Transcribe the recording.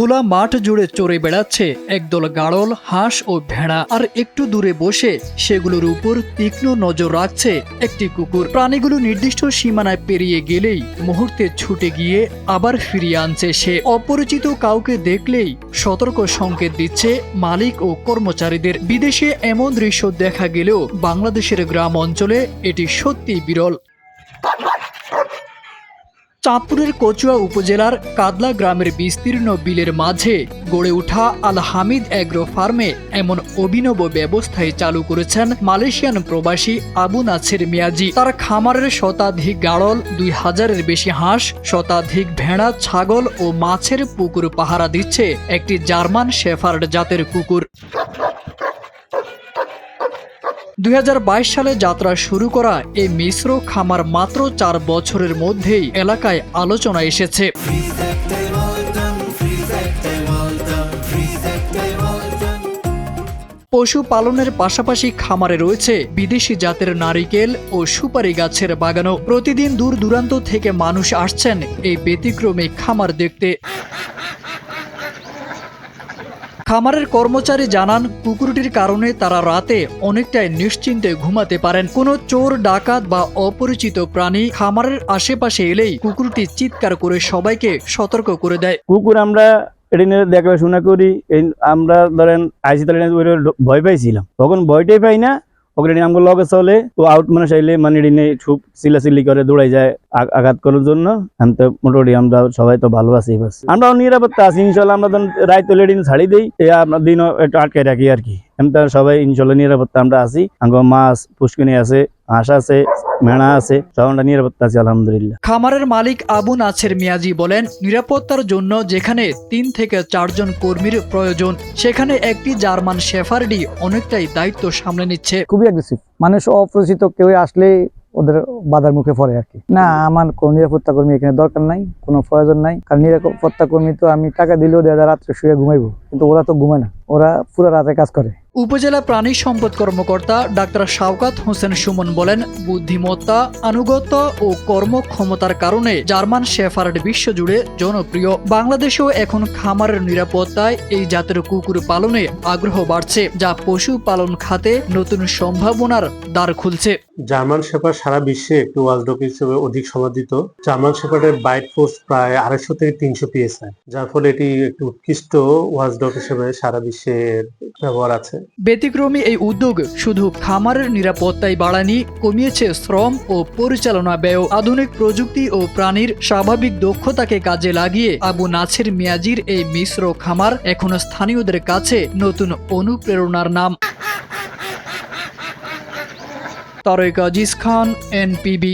খোলা মাঠ জুড়ে চড়ে বেড়াচ্ছে একদল গাড়ল, হাঁস ও ভেড়া। আর একটু দূরে বসে সেগুলোর উপর তীক্ষ্ণ নজর রাখছে একটি কুকুর। প্রাণীগুলো নির্দিষ্ট সীমানায় পেরিয়ে গেলেই মুহূর্তে ছুটে গিয়ে আবার ফিরিয়ে আনছে সে। অপরিচিত কাউকে দেখলেই সতর্ক সংকেত দিচ্ছে মালিক ও কর্মচারীদের। বিদেশে এমন দৃশ্য দেখা গেলেও বাংলাদেশের গ্রাম অঞ্চলে এটি সত্যি বিরল। চাঁদপুরের কচুয়া উপজেলার কাদলা গ্রামের বিস্তীর্ণ বিলের মাঝে গড়ে ওঠা আল হামিদ অ্যাগ্রো ফার্মে এমন অভিনব ব্যবস্থায় চালু করেছেন মালয়েশিয়ান প্রবাসী আবু নাছের মিয়াজি। তার খামারের শতাধিক গাড়ল, 2000-এর বেশি হাঁস, শতাধিক ভেড়া, ছাগল ও মাছের পুকুর পাহারা দিচ্ছে একটি জার্মান শেফার্ড জাতের কুকুর। 2022 সালে যাত্রা শুরু করা এই মিশ্র খামার মাত্র 4 বছরের মধ্যেই এলাকায় আলোচনা এসেছে। পশুপালনের পাশাপাশি খামারে রয়েছে বিদেশি জাতের নারিকেল ও সুপারি গাছের বাগানও। প্রতিদিন দূর দূরান্ত থেকে মানুষ আসছেন এই ব্যতিক্রমী খামার দেখতে। খামারের কর্মচারী জানান, কুকুরটির কারণে তারা রাতে অনেকটাই নিশ্চিন্তে ঘুমাতে পারেন। কোনো চোর, ডাকাত বা অপরিচিত প্রাণী খামারের আশেপাশে এলেই কুকুরটি চিৎকার করে সবাইকে সতর্ক করে দেয়। কুকুর আমরা এটা নিয়ে দেখাশোনা করি। আমরা ধরেন আইসি তালে ভয় পাইছিলাম, তখন ভয়টাই পাই না। ওখানে আমগুলো লগে চলে তো আউট মানুষ আইলে মানে এনে খুব চিল্লাচিল্লি করে দৌড়াই যায় আঘাত করার জন্য। আমি তো মোটামুটি আমরা সবাই তো ভালো আছি, আমরাও নিরাপত্তা আছি ইনশাল্লাহ। আমরা রায় তোলে দিন ছাড়ি দিই, আপনার দিনও একটু আটকে রাখি আর কি। আমি তো সবাই ইনশাল্লাহ নিরাপত্তা আমরা আছি। আমার মাছ পুষ্কিনি আছে, হাঁস আছে, মেড়া আছে, সব আমরা নিরাপত্তা আছি আলহামদুলিল্লাহ। খামারের মালিক আবু নাছের মিয়াজি বলেন, নিরাপত্তার জন্য যেখানে 3 থেকে 4 জন কর্মীর প্রয়োজন, সেখানে একটি জার্মান শেফার্ডই অনেকটাই দায়িত্ব সামলে নিচ্ছে। খুবই অ্যাগ্রেসিভ, মানুষ অপরিচিত কেউ আসলে ওদের বাধার মুখে পড়ে আর কি। না, আমার কোনো নিরাপত্তা কর্মী এখানে দরকার নাই, কোনো প্রয়োজন নাই। কারণ নিরাপত্তা কর্মী তো আমি টাকা দিলেও দেখা যায় রাত্রে শুয়ে ঘুমাইবো, কিন্তু ওরা তো ঘুমায় না, ওরা পুরো রাতে কাজ করে। উপজেলা প্রাণী সম্পদ কর্মকর্তা ডাক্তার শাওকাত হোসেন সুমন বলেন, বুদ্ধিমত্তা, আনুগত্য ও কর্মক্ষমতার কারণে জার্মান শেফার্ড বিশ্বজুড়ে জনপ্রিয়। বাংলাদেশেও এখন খামারের নিরাপত্তায় এই জাতের কুকুর পালনে আগ্রহ বাড়ছে, যা পশুপালন খাতে নতুন সম্ভাবনার দ্বার খুলছে। জার্মান শেফার্ড সারা বিশ্বে একটু ওয়াচডগ হিসেবে অধিক সমাদৃত। জার্মান শেফার্ডের বাইট ফোর্স প্রায় 250 থেকে 300 PSI, যার ফলে এটি একটি উৎকৃষ্ট ওয়াচডগ হিসেবে সারা বিশ্বে ব্যবহার আছে। ব্যতিক্রমী এই উদ্যোগ শুধু খামারের নিরাপত্তাই বাড়ায়নি, কমিয়েছে শ্রম ও পরিচালনা ব্যয়। আধুনিক প্রযুক্তি ও প্রাণীর স্বাভাবিক দক্ষতাকে কাজে লাগিয়ে আবু নাছের মিয়াজির এই মিশ্র খামার এখন স্থানীয়দের কাছে নতুন অনুপ্রেরণার নাম। তারেক আজিজ খান, NPB।